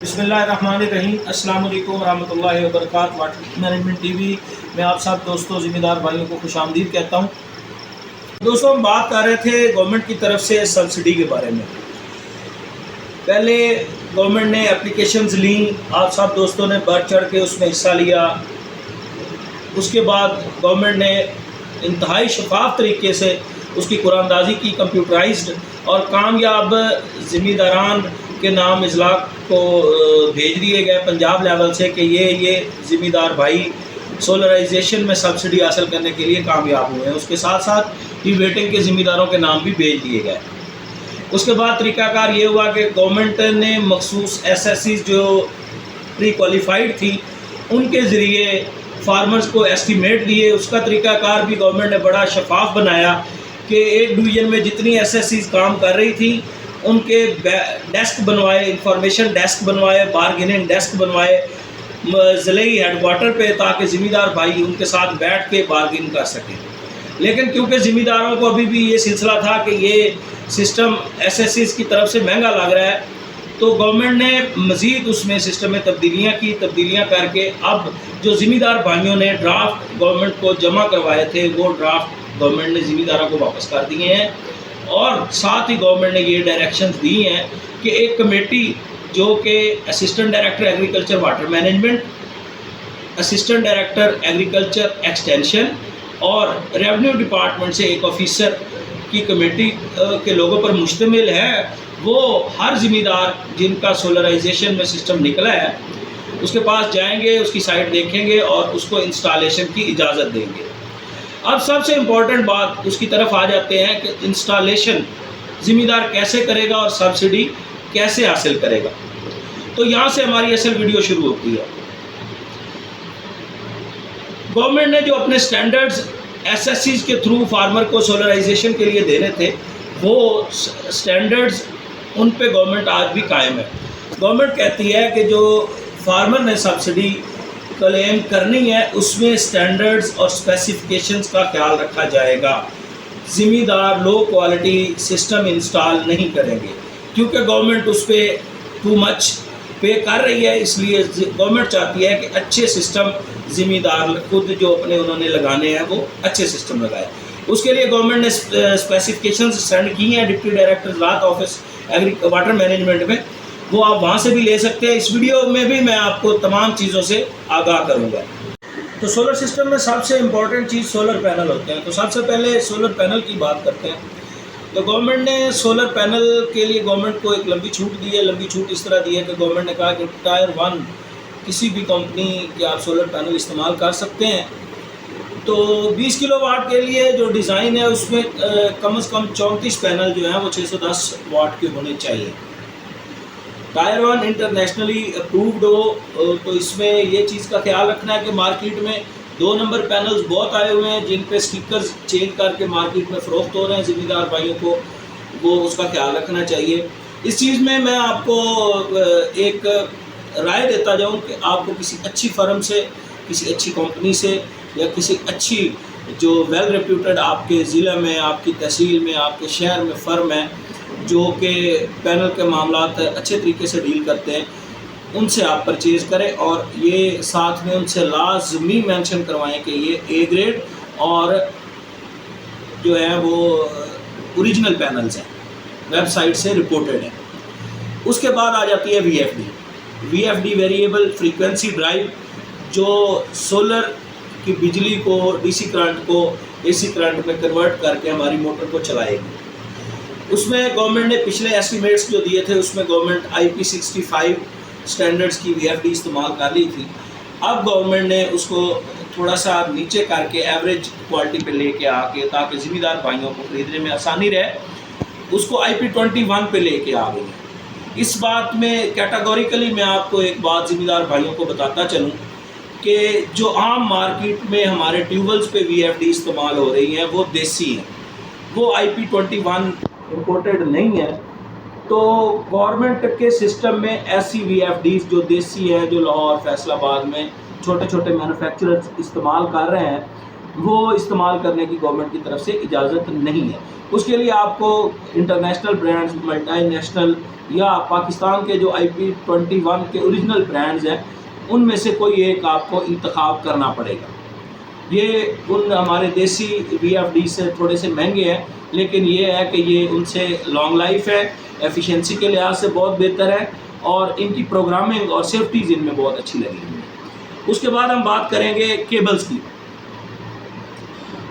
बिस्मिल्लाहिर्रहमानिर्रहीम। अस्सलाम वालेकुम रहमतुल्लाहि व बरकातहू। वाटर मैनेजमेंट टीवी में आप सब दोस्तों ज़िम्मेदार भाइयों को खुशामदीद कहता हूँ। दोस्तों, हम बात कर रहे थे गवर्नमेंट की तरफ से सब्सिडी के बारे में। पहले गवर्नमेंट ने एप्लीकेशंस ली, आप सब दोस्तों ने बढ़ चढ़ के उसमें हिस्सा लिया। उसके बाद गवर्नमेंट ने इंतहाई शफाफ तरीके से उसकी कुरानदाजी की, कंप्यूटराइज्ड और कामयाब ज़िम्मेदारान के नाम इजलाक को भेज दिए गए पंजाब लेवल से कि ये ज़िम्मेदार भाई सोलराइजेशन में सब्सिडी हासिल करने के लिए कामयाब हुए हैं। उसके साथ साथ ई वेटिंग के ज़िम्मेदारों के नाम भी भेज दिए गए। उसके बाद तरीक़ाकार ये हुआ कि गवर्नमेंट ने मखसूस एसएससीज जो प्री क्वालिफाइड थी उनके ज़रिए फार्मर्स को एस्टीमेट दिए। उसका तरीक़ाकार भी गवर्नमेंट ने बड़ा शफाफ बनाया कि एक डिवीज़न में जितनी एसएससीज काम कर रही थी उनके डेस्क बनवाए, इंफॉर्मेशन डेस्क बनवाए, बारगेनिंग डेस्क बनवाए ज़िले हेडक्वार्टर पे, ताकि ज़िम्मेदार भाई उनके साथ बैठ के बारगेन कर सकें। लेकिन क्योंकि ज़िम्मेदारों को अभी भी ये सिलसिला था कि ये सिस्टम एसएससीज की तरफ से महंगा लग रहा है, तो गवर्नमेंट ने मज़ीद उसमें सिस्टम में तब्दीलियाँ करके अब जो ज़िम्मेदार भाइयों ने ड्राफ्ट गवर्नमेंट को जमा करवाए थे वो ड्राफ्ट गवर्नमेंट ने ज़िम्मेदारों को वापस कर दिए हैं। और साथ ही गवर्नमेंट ने ये डायरेक्शंस दी हैं कि एक कमेटी जो कि assistant director agriculture water management, assistant director agriculture extension और रेवेन्यू डिपार्टमेंट से एक ऑफिसर की कमेटी के लोगों पर मुश्तमिल है, वो हर ज़िम्मेदार जिनका सोलराइजेशन में सिस्टम निकला है उसके पास जाएंगे, उसकी साइट देखेंगे और उसको इंस्टॉलेशन की इजाज़त देंगे। अब सबसे इम्पॉर्टेंट बात उसकी तरफ आ जाते हैं कि इंस्टॉलेशन ज़िम्मेदार कैसे करेगा और सब्सिडी कैसे हासिल करेगा। तो यहाँ से हमारी असल वीडियो शुरू होती है। गवर्नमेंट ने जो अपने स्टैंडर्ड्स एसएससीज के थ्रू फार्मर को सोलराइजेशन के लिए देने थे वो स्टैंडर्ड्स उन पे गवर्नमेंट आज भी कायम है। गवर्नमेंट कहती है कि जो फार्मर ने सब्सिडी क्लेम करनी है उसमें स्टैंडर्ड्स और स्पेसिफिकेशंस का ख्याल रखा जाएगा। ज़िम्मेदार लो क्वालिटी सिस्टम इंस्टॉल नहीं करेंगे क्योंकि गवर्नमेंट उस पर टू मच पे कर रही है, इसलिए गवर्नमेंट चाहती है कि अच्छे सिस्टम ज़िम्मेदार खुद जो अपने उन्होंने लगाने हैं वो अच्छे सिस्टम लगाए। उसके लिए गवर्नमेंट ने स्पेसिफिकेशंस सेंड की हैं डिप्टी डायरेक्टर ज़ात ऑफिस वाटर मैनेजमेंट में, वो आप वहाँ से भी ले सकते हैं। इस वीडियो में भी मैं आपको तमाम चीज़ों से आगाह करूँगा। तो सोलर सिस्टम में सबसे इम्पॉर्टेंट चीज़ सोलर पैनल होते हैं। तो सबसे पहले सोलर पैनल की बात करते हैं। तो गवर्नमेंट ने सोलर पैनल के लिए गवर्नमेंट को एक लंबी छूट दी है। लंबी छूट इस तरह दी है कि गवर्नमेंट ने कहा कि टायर 1 किसी भी कंपनी के आप सोलर पैनल इस्तेमाल कर सकते हैं। तो 20 किलोवाट के लिए जो डिज़ाइन है उसमें कम से कम 34 पैनल जो हैं वो 610 वाट के होने चाहिए। टायर 1 इंटरनेशनली अप्रूव्ड हो तो इसमें ये चीज़ का ख्याल रखना है कि मार्केट में 2 नंबर पैनल्स बहुत आए हुए हैं जिन पे स्टिकर्स चेंज करके मार्केट में फ़रोख्त हो रहे हैं। ज़िम्मेदार भाइयों को वो उसका ख्याल रखना चाहिए। इस चीज़ में मैं आपको एक राय देता जाऊं कि आपको किसी अच्छी फर्म से, किसी अच्छी कंपनी से या किसी अच्छी जो वेल रेप्यूटेड आपके ज़िले में, आपकी तहसील में, आपके शहर में फ़र्म है जो कि पैनल के मामलात अच्छे तरीके से डील करते हैं, उनसे आप परचेज़ करें और ये साथ में उनसे लाजमी मेंशन करवाएं कि ये ए ग्रेड और जो है वो ओरिजिनल पैनल्स हैं, वेबसाइट से रिपोर्टेड हैं। उसके बाद आ जाती है वीएफडी वेरिएबल फ्रीक्वेंसी ड्राइव, जो सोलर की बिजली को डीसी करंट को एसी करंट में कन्वर्ट करके हमारी मोटर को चलाएगी। उसमें गवर्नमेंट ने पिछले एस्टीमेट्स जो दिए थे उसमें गवर्नमेंट IP65 स्टैंडर्ड्स की वीएफडी इस्तेमाल कर ली थी। अब गवर्नमेंट ने उसको थोड़ा सा नीचे करके एवरेज क्वालिटी पे लेके आके, ताकि ज़िम्मेदार भाइयों को ख़रीदने में आसानी रहे, उसको IP21 पे लेके आ गई है। इस बात में कैटेगोरिकली मैं आपको एक बात ज़िम्मेदार भाइयों को बताता चलूँ कि जो आम मार्केट में हमारे ट्यूबवेल्स पे वीएफडी इस्तेमाल हो रही हैं वो देसी हैं, वो IP21 इम्पोर्टेड नहीं है। तो गवर्नमेंट के सिस्टम में ऐसी वीएफडीज़ जो देसी है, जो लाहौर फैसलाबाद में छोटे छोटे मैन्युफैक्चरर्स इस्तेमाल कर रहे हैं, वो इस्तेमाल करने की गवर्नमेंट की तरफ से इजाज़त नहीं है। उसके लिए आपको इंटरनेशनल ब्रांड्स, मल्टीनेशनल या पाकिस्तान के जो IP21 के ओरिजिनल ब्रांड्स हैं उनमें से कोई एक आपको इंतखाब करना पड़ेगा। ये उन हमारे देसी VFD से थोड़े से महंगे हैं, लेकिन ये है कि ये उनसे लॉन्ग लाइफ है, एफिशिएंसी के लिहाज से बहुत बेहतर है और इनकी प्रोग्रामिंग और सेफ्टीज़ इनमें बहुत अच्छी लगी हुई है। उसके बाद हम बात करेंगे केबल्स की।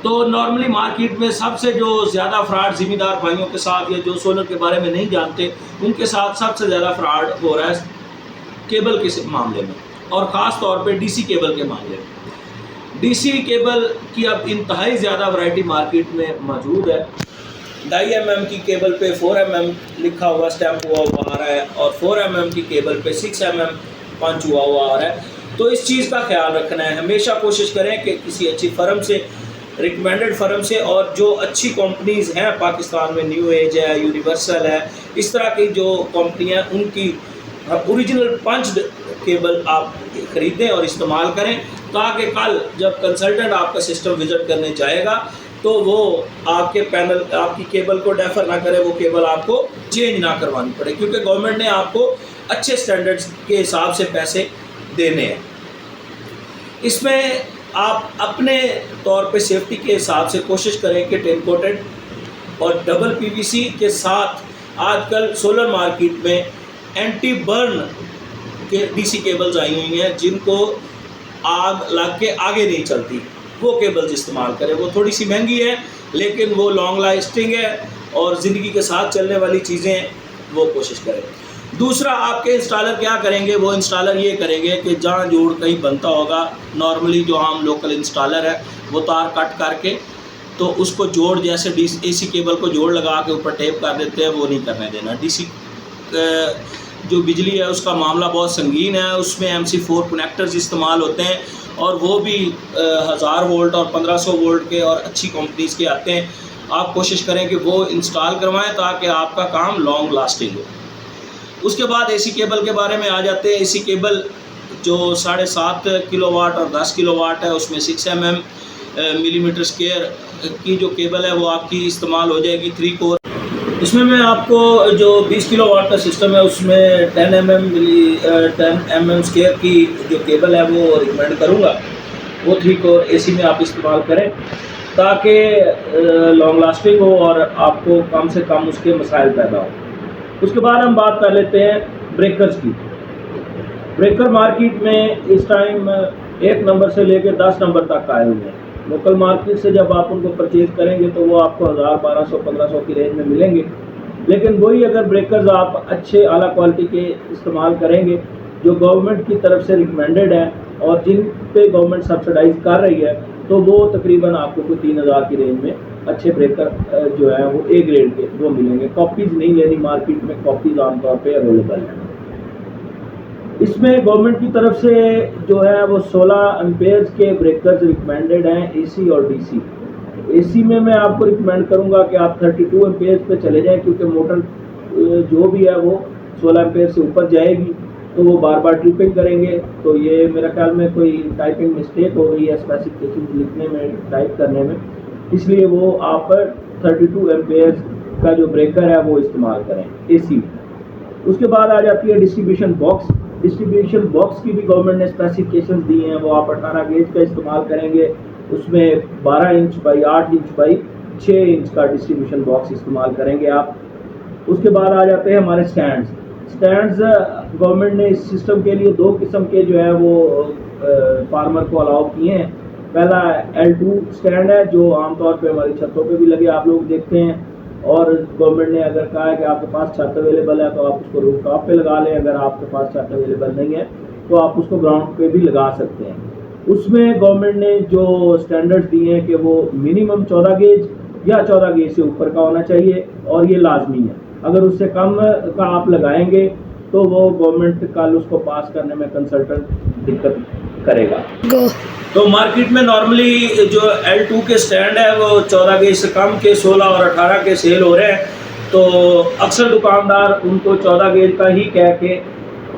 तो नॉर्मली मार्केट में सबसे जो ज़्यादा फ्रॉड ज़िम्मेदार भाइयों के साथ या जो सोलर के बारे में नहीं जानते उनके साथ सबसे ज़्यादा फ्रॉड हो रहा है केबल के मामले में, और ख़ास तौर पे DC केबल के मामले में। DC केबल की अब इंतहाई ज़्यादा वैरायटी मार्केट में मौजूद है। 2.5 mm की केबल पे 4 mm लिखा हुआ स्टैम्प हुआ आ रहा है और 4 mm की केबल पे 6 mm पंच हुआ आ रहा है। तो इस चीज़ का ख्याल रखना है, हमेशा कोशिश करें कि किसी अच्छी फर्म से, रिकमेंडेड फर्म से, और जो अच्छी कंपनीज़ हैं पाकिस्तान में, न्यू एज है, यूनिवर्सल है, इस तरह की जो कंपनियां, उनकी ओरिजिनल पंच्ड केबल आप ख़रीदें और इस्तेमाल करें, ताकि कल जब कंसल्टेंट आपका सिस्टम विज़िट करने जाएगा तो वो आपके पैनल, आपकी केबल को डेफर ना करे, वो केबल आपको चेंज ना करवानी पड़े, क्योंकि गवर्नमेंट ने आपको अच्छे स्टैंडर्ड्स के हिसाब से पैसे देने हैं। इसमें आप अपने तौर पे सेफ्टी के हिसाब से कोशिश करें कि टेन कोटेड और डबल PVC के साथ आजकल सोलर मार्केट में एंटी बर्न के DC केबल्स आई हुई हैं, जिनको आग लग के आगे नहीं चलती, वो केबल्स इस्तेमाल करें। वो थोड़ी सी महंगी है लेकिन वो लॉन्ग लास्टिंग है और ज़िंदगी के साथ चलने वाली चीज़ें वो कोशिश करें। दूसरा, आपके इंस्टॉलर क्या करेंगे, वो इंस्टॉलर ये करेंगे कि जहाँ जोड़ कहीं बनता होगा, नॉर्मली जो हम लोकल इंस्टॉलर है वो तार कट करके तो उसको जोड़, जैसे AC केबल को जोड़ लगा के ऊपर टेप कर देते हैं, वो नहीं करने देना। DC जो बिजली है उसका मामला बहुत संगीन है, उसमें MC4 कनेक्टर्स इस्तेमाल होते हैं और वो भी 1000 वोल्ट और 1500 वोल्ट के और अच्छी कंपनीज़ के आते हैं। आप कोशिश करें कि वो इंस्टॉल करवाएं ताकि आपका काम लॉन्ग लास्टिंग हो। उसके बाद AC केबल के बारे में आ जाते हैं। AC केबल जो 7.5 किलोवाट और 10 किलोवाट है, उसमें 6 mm मिलीमीटर स्क्वायर की जो केबल है वो आपकी इस्तेमाल हो जाएगी 3 कोर। इसमें मैं आपको जो 20 किलोवाट का सिस्टम है उसमें 10 mm स्क्वायर की जो केबल है वो रिकमेंड करूँगा। वो 3 कोर AC में आप इस्तेमाल करें ताकि लॉन्ग लास्टिंग हो और आपको कम से कम उसके मसाइल पैदा हो। उसके बाद हम बात कर लेते हैं ब्रेकर्स की। ब्रेकर मार्केट में इस टाइम 1 नंबर से लेकर 10 नंबर तक आए हुए हैं। लोकल मार्केट से जब आप उनको परचेज़ करेंगे तो वो आपको 1000, 1200, 1500 की रेंज में मिलेंगे, लेकिन वही अगर ब्रेकर्स आप अच्छे आला क्वालिटी के इस्तेमाल करेंगे जो गवर्नमेंट की तरफ से रिकमेंडेड है और जिन पे गवर्नमेंट सब्सिडाइज कर रही है, तो वो तकरीबन आपको कोई 3000 की रेंज में अच्छे ब्रेकर जो है वो A ग्रेड के वो मिलेंगे। कॉपीज़ नहीं लेनी, मार्केट में कॉपीज़ आमतौर पर अवेलेबल हैं। इसमें गवर्नमेंट की तरफ से जो है वो 16 एम्पेयर्स के ब्रेकर्स रिकमेंडेड हैं AC और DC। AC में मैं आपको रिकमेंड करूंगा कि आप 32 एम्पेयर्स पे चले जाएं, क्योंकि मोटर जो भी है वो 16 एम्पेयर से ऊपर जाएगी तो वो बार बार ट्रिपिंग करेंगे। तो ये मेरा ख्याल में कोई टाइपिंग मिस्टेक हो गई है स्पेसिफिकेशन लिखने में, टाइप करने में, इसलिए वो आप 32 एम्पेयर्स का जो ब्रेकर है वो इस्तेमाल करें AC। उसके बाद आ जाती है डिस्ट्रीब्यूशन बॉक्स। डिस्ट्रीब्यूशन बॉक्स की भी गवर्नमेंट ने स्पेसिफिकेशंस दी हैं। वो आप 18 गेज का इस्तेमाल करेंगे, उसमें 12 inch by 8 inch by 6 inch का डिस्ट्रीब्यूशन बॉक्स इस्तेमाल करेंगे आप। उसके बाद आ जाते हैं हमारे स्टैंड्स। गवर्नमेंट ने इस सिस्टम के लिए 2 किस्म के जो है वो फार्मर को अलाउ किए हैं। पहला L2 स्टैंड है जो आमतौर पर हमारी छतों पर भी लगे आप लोग देखते हैं, और गवर्नमेंट ने अगर कहा है कि आपके पास छत अवेलेबल है तो आप उसको रूफ टॉप पे लगा लें, अगर आपके पास छत अवेलेबल नहीं है तो आप उसको ग्राउंड पे भी लगा सकते हैं। उसमें गवर्नमेंट ने जो स्टैंडर्ड्स दिए हैं कि वो मिनिमम 14 गेज या 14 गेज से ऊपर का होना चाहिए और ये लाजमी है। अगर उससे कम का आप लगाएंगे तो वो गवर्नमेंट कल उसको पास करने में कंसल्टेंट दिक्कत करेगा। तो मार्केट में नॉर्मली जो L2 के स्टैंड है वो 14 गेज से कम के 16 और 18 के सेल हो रहे हैं, तो अक्सर दुकानदार उनको 14 गेज का ही कह के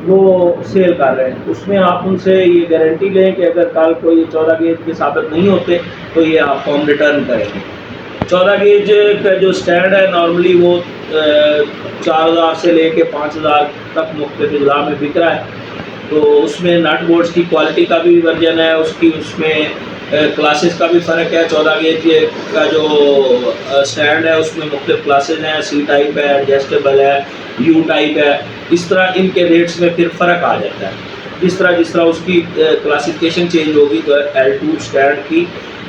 वो सेल कर रहे हैं। उसमें आप उनसे ये गारंटी लें कि अगर कल कोई 14 गेज के साबित नहीं होते तो ये आप फॉर्म रिटर्न करेंगे। 14 गेज का जो स्टैंड है नॉर्मली वो 4000 से लेके 5000 तक मुख्तलिफ अजला में बिक रहा है। तो उसमें नट बोल्ट्स की क्वालिटी का भी वर्जन है, उसमें क्लासेस का भी फ़र्क है। 14 गेज का जो स्टैंड है उसमें मुख्तलिफ क्लासेस हैं, सी टाइप है, एडजस्टेबल है, यू टाइप है। इस तरह इनके रेट्स में फिर फ़र्क आ जाता है। जिस तरह उसकी क्लासिफिकेशन चेंज होगी तो L2 स्टैंड की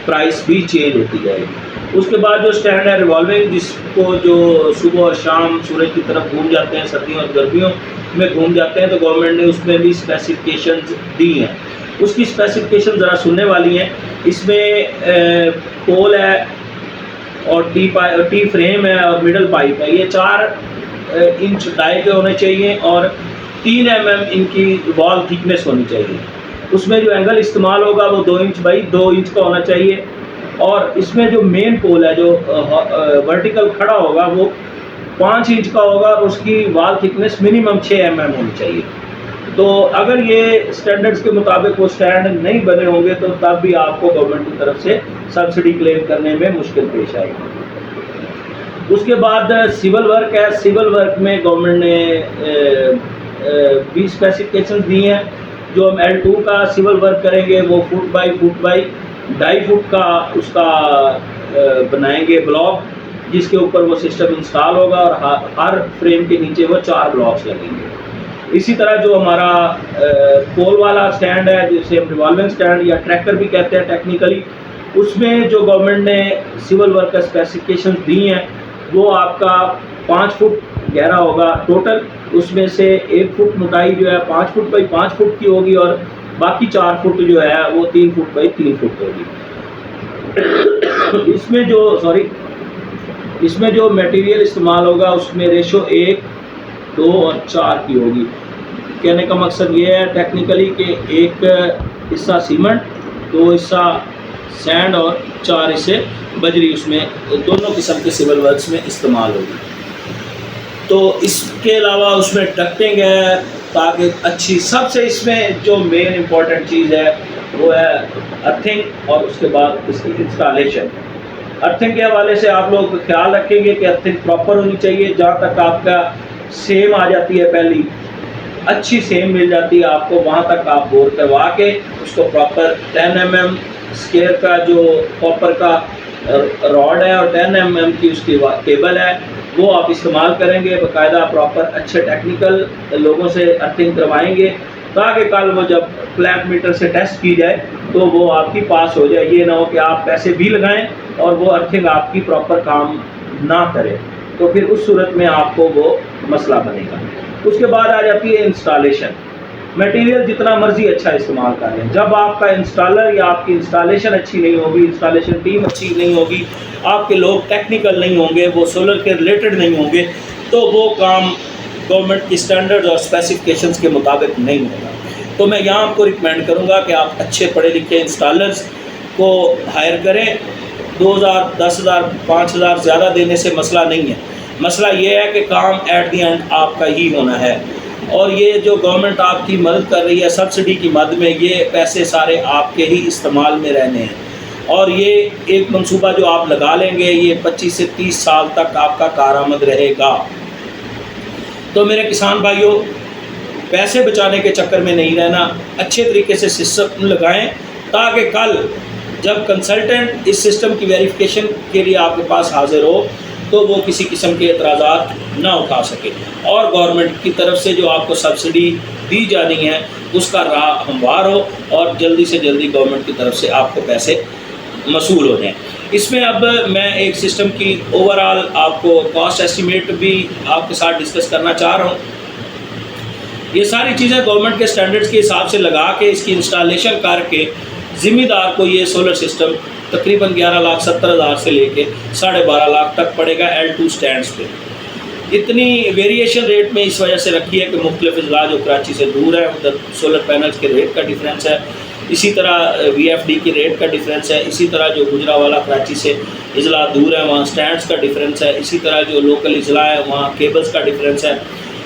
प्राइस भी चेंज होती जाएगी। उसके बाद जो स्टैंड है रिवॉल्विंग, जिसको जो सुबह और शाम सूरज की तरफ घूम जाते हैं, सर्दियों और गर्मियों में घूम जाते हैं, तो गवर्नमेंट ने उसमें भी स्पेसिफिकेशंस दी हैं। उसकी स्पेसिफिकेशन ज़रा सुनने वाली हैं। इसमें पोल है और टी फ्रेम है और मिडल पाइप है। ये 4 इंच डाई के होने चाहिए और 3 mm इनकी वॉल थिकनेस होनी चाहिए। उसमें जो एंगल इस्तेमाल होगा वो 2 इंच बाई 2 इंच का होना चाहिए। और इसमें जो मेन पोल है जो वर्टिकल खड़ा होगा वो 5 इंच का होगा और उसकी वॉल थिकनेस मिनिमम 6 mm होनी चाहिए। तो अगर ये स्टैंडर्ड्स के मुताबिक वो स्टैंड नहीं बने होंगे तो तब भी आपको गवर्नमेंट की तरफ से सब्सिडी क्लेम करने में मुश्किल पेश आएगी। उसके बाद सिविल वर्क है। सिविल वर्क में गवर्नमेंट ने भी स्पेसिफिकेशन दी हैं। जो हम L2 का सिविल वर्क करेंगे वो फुट बाई 2.5 फुट का उसका बनाएंगे ब्लॉक, जिसके ऊपर वो सिस्टम इंस्टॉल होगा और हर फ्रेम के नीचे वो 4 ब्लॉक्स लगेंगे। इसी तरह जो हमारा पोल वाला स्टैंड है, जिसे हम रिवॉल्विंग स्टैंड या ट्रैक्टर भी कहते हैं टेक्निकली, उसमें जो गवर्नमेंट ने सिविल वर्क का स्पेसिफिकेशन दी हैं वो आपका 5 फुट गहरा होगा टोटल। उसमें से 1 फुट मोटाई जो है 5 फुट बाई 5 फुट की होगी और बाकी 4 फुट जो है वो 3 फुट बाई 3 फुट होगी। इसमें जो मटेरियल इस्तेमाल होगा उसमें रेशो 1, 2 और 4 की होगी। कहने का मकसद ये है टेक्निकली कि 1 हिस्सा सीमेंट, 2 हिस्सा सैंड और 4 हिस्से बजरी उसमें दोनों किस्म के सिविल वर्क्स में इस्तेमाल होगी। तो इसके अलावा उसमें डक्टिंग है ताकि अच्छी, सबसे इसमें जो मेन इम्पॉर्टेंट चीज़ है वो है अर्थिंग और उसके बाद इसकी इंस्टॉलेशन। अर्थिंग के हवाले से आप लोग ख्याल रखेंगे कि अर्थिंग प्रॉपर होनी चाहिए। जहाँ तक आपका सेम आ जाती है, पहली अच्छी सेम मिल जाती है आपको, वहाँ तक आप बोर करवा के उसको प्रॉपर 10 mm स्केयर का जो कॉपर का रॉड है और 10 mm की उसकी केबल है वो आप इस्तेमाल करेंगे। बाकायदा प्रॉपर अच्छे टेक्निकल लोगों से अर्थिंग करवाएंगे ताकि कल वो जब क्लैंप मीटर से टेस्ट की जाए तो वो आपकी पास हो जाए। ये ना हो कि आप पैसे भी लगाएं और वो अर्थिंग आपकी प्रॉपर काम ना करे, तो फिर उस सूरत में आपको वो मसला बनेगा। उसके बाद आ जाती है इंस्टॉलेशन। मटेरियल जितना मर्जी अच्छा इस्तेमाल कर लें, जब आपका इंस्टॉलर या आपकी इंस्टॉलेशन अच्छी नहीं होगी, इंस्टॉलेशन टीम अच्छी नहीं होगी, आपके लोग टेक्निकल नहीं होंगे, वो सोलर के रिलेटेड नहीं होंगे, तो वो काम गवर्नमेंट की स्टैंडर्ड्स और स्पेसिफिकेशंस के मुताबिक नहीं होगा। तो मैं यहाँ आपको रिकमेंड करूँगा कि आप अच्छे पढ़े लिखे इंस्टॉलर्स को हायर करें। 2000, 10,000, 5,000 ज़्यादा देने से मसला नहीं है। मसला ये है कि काम एट दी एंड आपका ही होना है। और ये जो गवर्नमेंट आपकी मदद कर रही है सब्सिडी की मद में, ये पैसे सारे आपके ही इस्तेमाल में रहने हैं। और ये एक मंसूबा जो आप लगा लेंगे ये 25 से 30 साल तक आपका कारआमद रहेगा। तो मेरे किसान भाइयों, पैसे बचाने के चक्कर में नहीं रहना, अच्छे तरीके से सिस्टम लगाएं ताकि कल जब कंसल्टेंट इस सिस्टम की वेरिफिकेशन के लिए आपके पास हाजिर हो तो वो किसी किस्म के एतराज़ात ना उठा सके और गवर्नमेंट की तरफ से जो आपको सब्सिडी दी जानी है उसका राह हमवार हो और जल्दी से जल्दी गवर्नमेंट की तरफ से आपको पैसे मसूल हो जाएँ। इसमें अब मैं एक सिस्टम की ओवरऑल आपको कॉस्ट एस्टीमेट भी आपके साथ डिस्कस करना चाह रहा हूँ। ये सारी चीज़ें गवर्नमेंट के स्टैंडर्ड्स के हिसाब से लगा के इसकी इंस्टॉलेशन करके ज़िम्मेदार को ये सोलर सिस्टम तकरीबन 11,70,000 से लेके 12.5 लाख तक पड़ेगा L2 स्टैंड्स पे। इतनी वेरिएशन रेट में इस वजह से रखी है कि मुख्तलिफ अजला जो कराची से दूर है उधर सोलर पैनल्स के रेट का डिफरेंस है, इसी तरह VFD की रेट का डिफरेंस है, इसी तरह जो गुजरावाला कराची से अजला दूर है वहाँ स्टैंड्स का डिफरेंस है, इसी तरह जो लोकल अजला है वहाँ केबल्स का डिफरेंस है,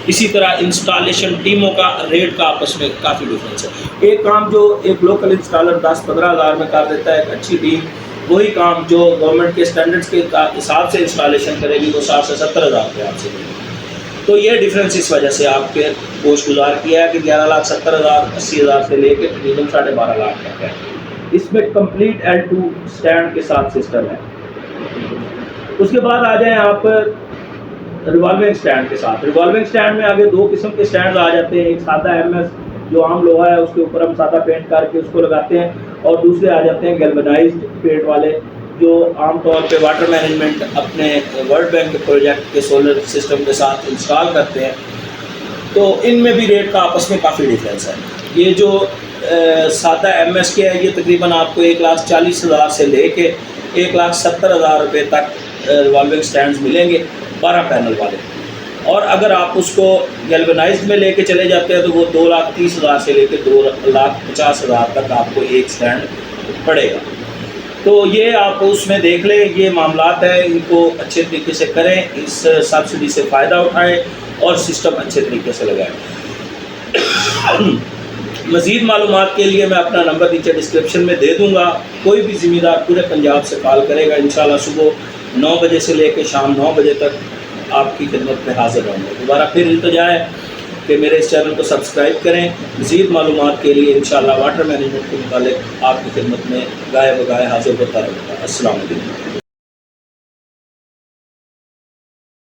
इसी तरह इंस्टॉलेशन टीमों का रेट का आपस में काफ़ी डिफरेंस है। एक काम जो एक लोकल इंस्टॉलर 10-15 हज़ार में कर देता है, एक अच्छी टीम वही काम जो गवर्नमेंट के स्टैंडर्ड्स के हिसाब से इंस्टॉलेशन करेगी वो 60 से 70 हज़ार रुपये आपसे लेगी। तो ये डिफरेंस इस वजह से आपके गोश गुजार किया है कि 11,70,000 80,000 से लेके तकरीबन 12.5 लाख तक है। इसमें कंप्लीट L2 स्टैंड के साथ सिस्टम है। उसके बाद आ जाएं आप रिवॉल्विंग स्टैंड के साथ। रिवॉल्विंग स्टैंड में आगे दो किस्म के स्टैंड आ जाते हैं। एक सादा MS जो आम लोहा है उसके ऊपर हम सादा पेंट करके उसको लगाते हैं, और दूसरे आ जाते हैं गैल्वेनाइज्ड पेंट वाले जो आमतौर पे वाटर मैनेजमेंट अपने वर्ल्ड बैंक प्रोजेक्ट के सोलर सिस्टम के साथ इंस्टॉल करते हैं। तो इनमें भी रेट का आपस में काफ़ी डिफरेंस है। ये जो सादा MS के है ये तकरीबन आपको 1,40,000 से लेके 1,70,000 रुपये तक रिवॉल्विंग स्टैंड्स मिलेंगे 12 पैनल वाले। और अगर आप उसको गैल्वेनाइज्ड में लेके चले जाते हैं तो वो 2,30,000 से लेके 2,50,000 तक आपको एक स्टैंड पड़ेगा। तो ये आप उसमें देख लें, ये मामलात है, इनको अच्छे तरीके से करें, इस सब्सिडी से फ़ायदा उठाएं और सिस्टम अच्छे तरीके से लगाएं। मज़ीद मालूमात के लिए मैं अपना नंबर नीचे डिस्क्रिप्शन में दे दूँगा। कोई भी ज़िम्मेदार पूरे पंजाब से कॉल करेगा, इंशाल्लाह सुबह 9 बजे से लेकर शाम 9 बजे तक आपकी खिदमत में हाजिर होंगे। दोबारा फिर इल्तिजा है कि मेरे इस चैनल को सब्सक्राइब करें। मज़ीद मालूमात के लिए इंशाल्लाह वाटर मैनेजमेंट के मुतालिक आपकी खिदमत में गाए बगाए हाजिर होता रहेगा। अस्सलाम वालेकुम।